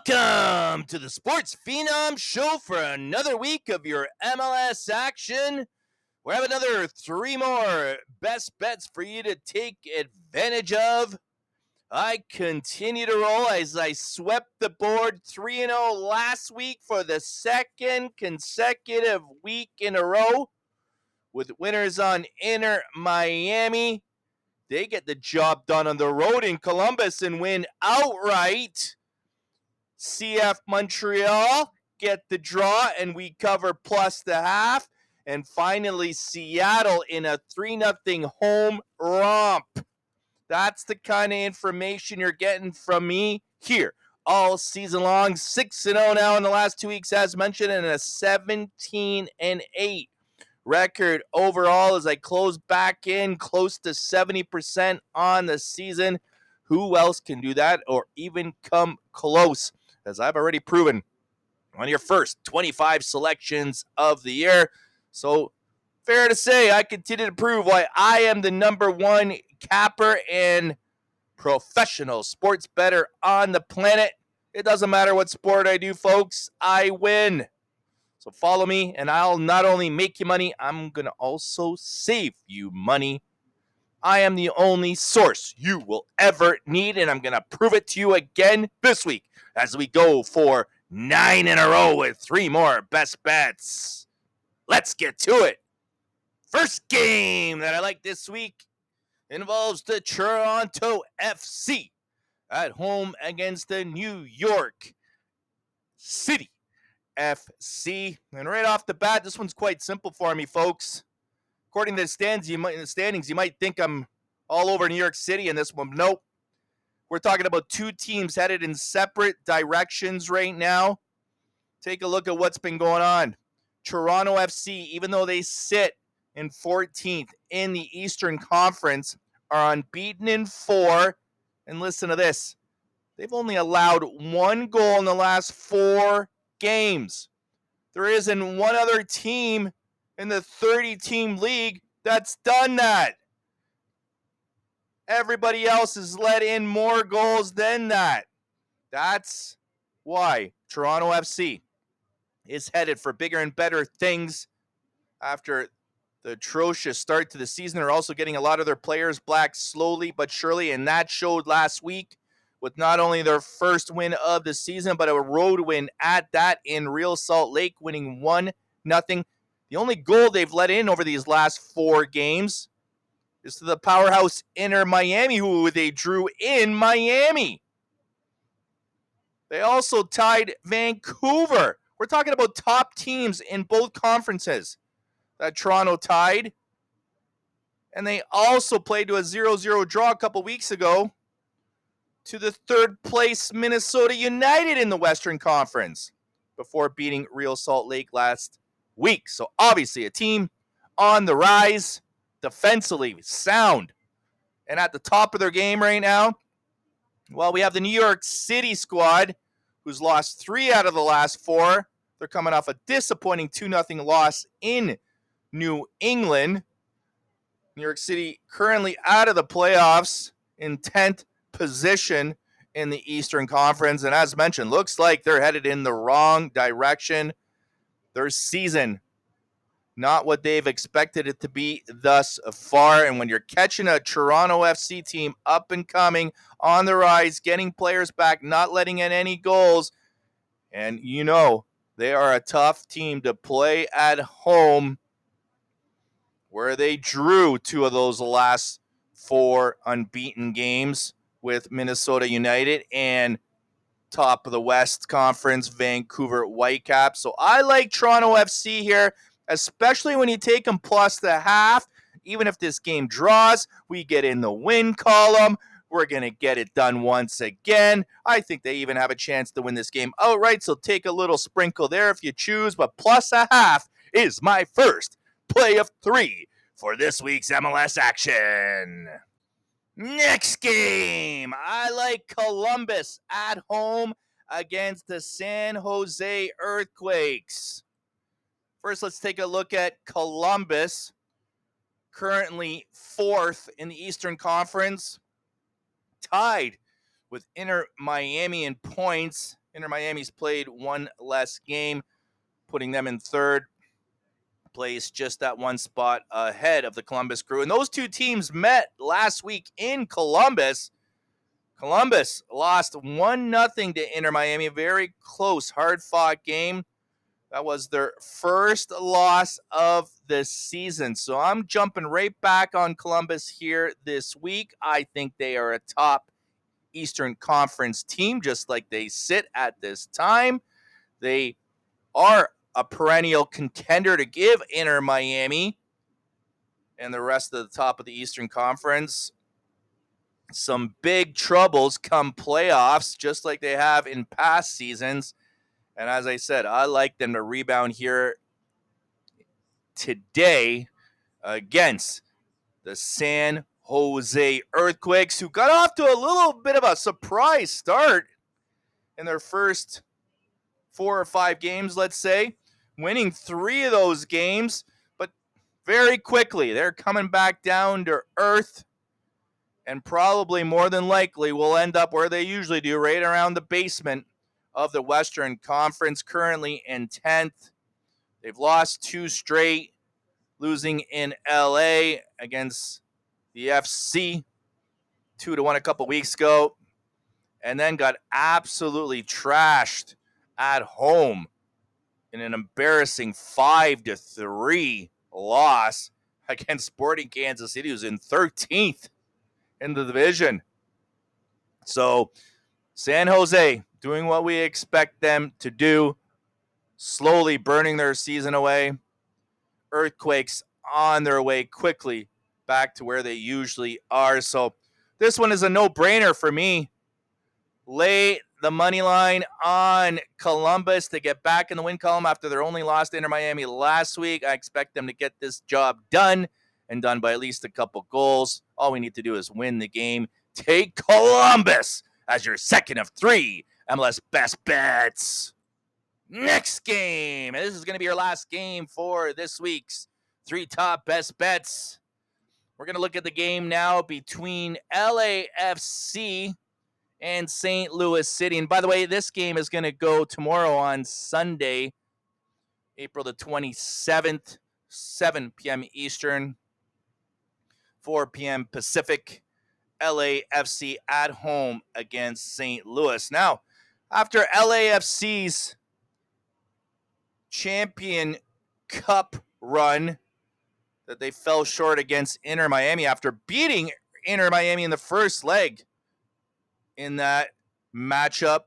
Welcome to the Sports Phenom Show for another week of your MLS action. We have another 3 more best bets for you to take advantage of. I continue to roll as I swept the board 3-0 last week for the second consecutive week in a row with winners on Inter Miami. They get the job done on the road in Columbus and win outright. CF Montreal get the draw, and we cover plus the half. And finally, Seattle in a 3-0 home romp. That's the kind of information you're getting from me here all season long. 6-0 now in the last 2 weeks, as mentioned, and a 17-8 record overall as I close back in close to 70% on the season. Who else can do that or even come close? As I've already proven on your first 25 selections of the year. So fair to say, I continue to prove why I am the number one capper and professional sports bettor on the planet. It doesn't matter what sport I do, folks. I win. So follow me, and I'll not only make you money, I'm going to also save you money. I am the only source you will ever need, and I'm going to prove it to you again this week as we go for 9 in a row with 3 more best bets. Let's get to it. First game that I like this week involves the Toronto FC at home against the New York City FC. And right off the bat, this one's quite simple for me, folks. According to the standings, you might think I'm all over New York City in this one. Nope. We're talking about 2 teams headed in separate directions right now. Take a look at what's been going on. Toronto FC, even though they sit in 14th in the Eastern Conference, are unbeaten in 4. And listen to this. They've only allowed 1 goal in the last 4 games. There isn't one other team in the 30-team league that's done that. Everybody else has let in more goals than that. That's why Toronto FC is headed for bigger and better things after the atrocious start to the season. They're also getting a lot of their players back slowly but surely, and that showed last week with not only their first win of the season, but a road win at that in Real Salt Lake, winning 1-0. The only goal they've let in over these last 4 games is to the powerhouse Inter Miami, who they drew in Miami. They also tied Vancouver. We're talking about top teams in both conferences that Toronto tied. And they also played to a 0-0 draw a couple weeks ago to the 3rd place Minnesota United in the Western Conference before beating Real Salt Lake last week. So obviously a team on the rise, defensively sound, and at the top of their game right now. Well, we have the New York City squad, who's lost 3 out of the last 4. They're coming off a disappointing 2-0 loss in New England. New York City currently out of the playoffs in 10th position in the Eastern Conference. And as mentioned, looks like they're headed in the wrong direction. Their season, not what they've expected it to be thus far. And when you're catching a Toronto FC team up and coming, on the rise, getting players back, not letting in any goals, and you know they are a tough team to play at home, where they drew 2 of those last 4 unbeaten games with Minnesota United and top of the West Conference Vancouver Whitecaps. So I like Toronto FC here, especially when you take them plus the half. Even if this game draws, we get in the win column. We're going to get it done once again. I think they even have a chance to win this game outright, so take a little sprinkle there if you choose. But plus a half is my first play of 3 for this week's MLS action. Next game, I like Columbus at home against the San Jose Earthquakes. First, let's take a look at Columbus, currently 4th in the Eastern Conference, tied with Inter Miami in points Inter Miami's played one less game, putting them in third place, just that one spot ahead of the Columbus Crew. And those two teams met last week in Columbus. Columbus lost 1-0 to Inter Miami. Very close, hard-fought game. That was their first loss of the season. So I'm jumping right back on Columbus here this week. I think they are a top Eastern Conference team, just like they sit at this time. They are a perennial contender to give Inter Miami and the rest of the top of the Eastern Conference some big troubles come playoffs, just like they have in past seasons. And as I said, I like them to rebound here today against the San Jose Earthquakes, who got off to a little bit of a surprise start in their first 4 or 5 games, let's say, winning 3 of those games, but very quickly they're coming back down to earth and probably more than likely will end up where they usually do, right around the basement of the Western Conference, currently in 10th. They've lost 2 straight, losing in LA against the FC 2-1 a couple weeks ago, and then got absolutely trashed at home in an embarrassing 5-3 loss against Sporting Kansas City, who's in 13th in the division. So San Jose doing what we expect them to do, slowly burning their season away. Earthquakes on their way quickly back to where they usually are. So this one is a no-brainer for me. Lay the money line on Columbus to get back in the win column after their only loss to Inter Miami last week. I expect them to get this job done, and done by at least a couple goals. All we need to do is win the game. Take Columbus as your second of 3 MLS best bets. Next game, and this is going to be your last game for this week's 3 top best bets. We're going to look at the game now between LAFC and St. Louis City. And by the way, this game is going to go tomorrow on Sunday, April the 27th, 7 p.m. Eastern, 4 p.m. Pacific. LAFC at home against St. Louis. Now, after LAFC's Champion Cup run that they fell short against Inter Miami after beating Inter Miami in the first leg in that matchup,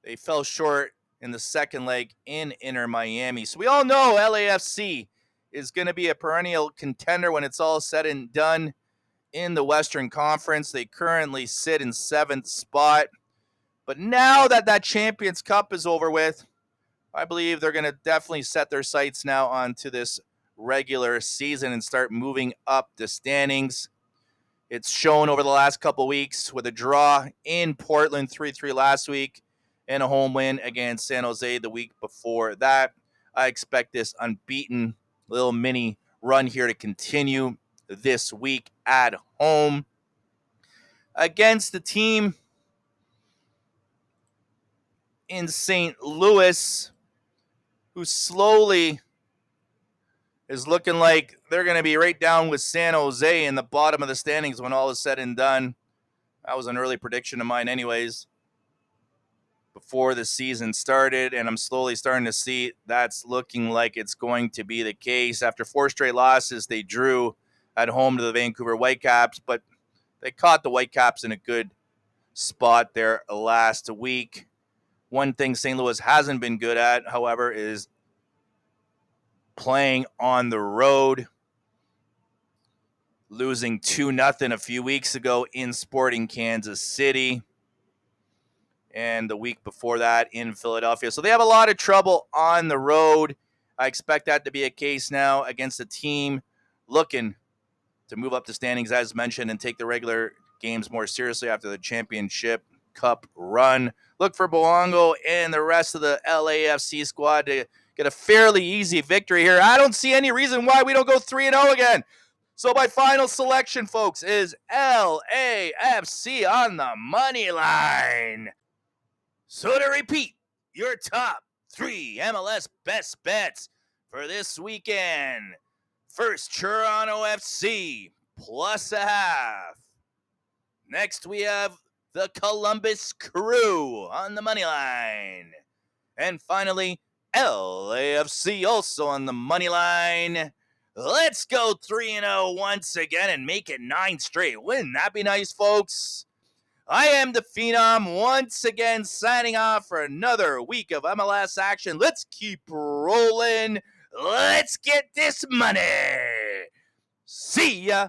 they fell short in the second leg in Inter Miami. So we all know LAFC is going to be a perennial contender when it's all said and done in the Western Conference. They currently sit in 7th spot. But now that that Champions Cup is over with, I believe they're going to definitely set their sights now onto this regular season and start moving up the standings. It's shown over the last couple weeks with a draw in Portland 3-3 last week and a home win against San Jose the week before that. I expect this unbeaten little mini run here to continue this week at home against the team in St. Louis, who slowly is looking like they're going to be right down with San Jose in the bottom of the standings when all is said and done. That was an early prediction of mine anyways before the season started, and I'm slowly starting to see that's looking like it's going to be the case. After 4 straight losses, they drew at home to the Vancouver Whitecaps, but they caught the Whitecaps in a good spot there last week. One thing St. Louis hasn't been good at, however, is playing on the road, losing 2-0 a few weeks ago in Sporting Kansas City, and the week before that in Philadelphia. So they have a lot of trouble on the road. I expect that to be a case now against a team looking to move up the standings, as mentioned, and take the regular games more seriously after the Championship Cup run. Look for Boango and the rest of the LAFC squad to get a fairly easy victory here. I don't see any reason why we don't go 3-0 again. So my final selection, folks, is LAFC on the money line. So to repeat, your top 3 MLS best bets for this weekend. First, Toronto FC plus a half. Next, we have the Columbus Crew on the money line. And finally, LAFC also on the money line. Let's go 3-0 once again and make it 9 straight. Wouldn't that be nice, folks? I am the Phenom once again signing off for another week of MLS action. Let's keep rolling. Let's get this money. See ya.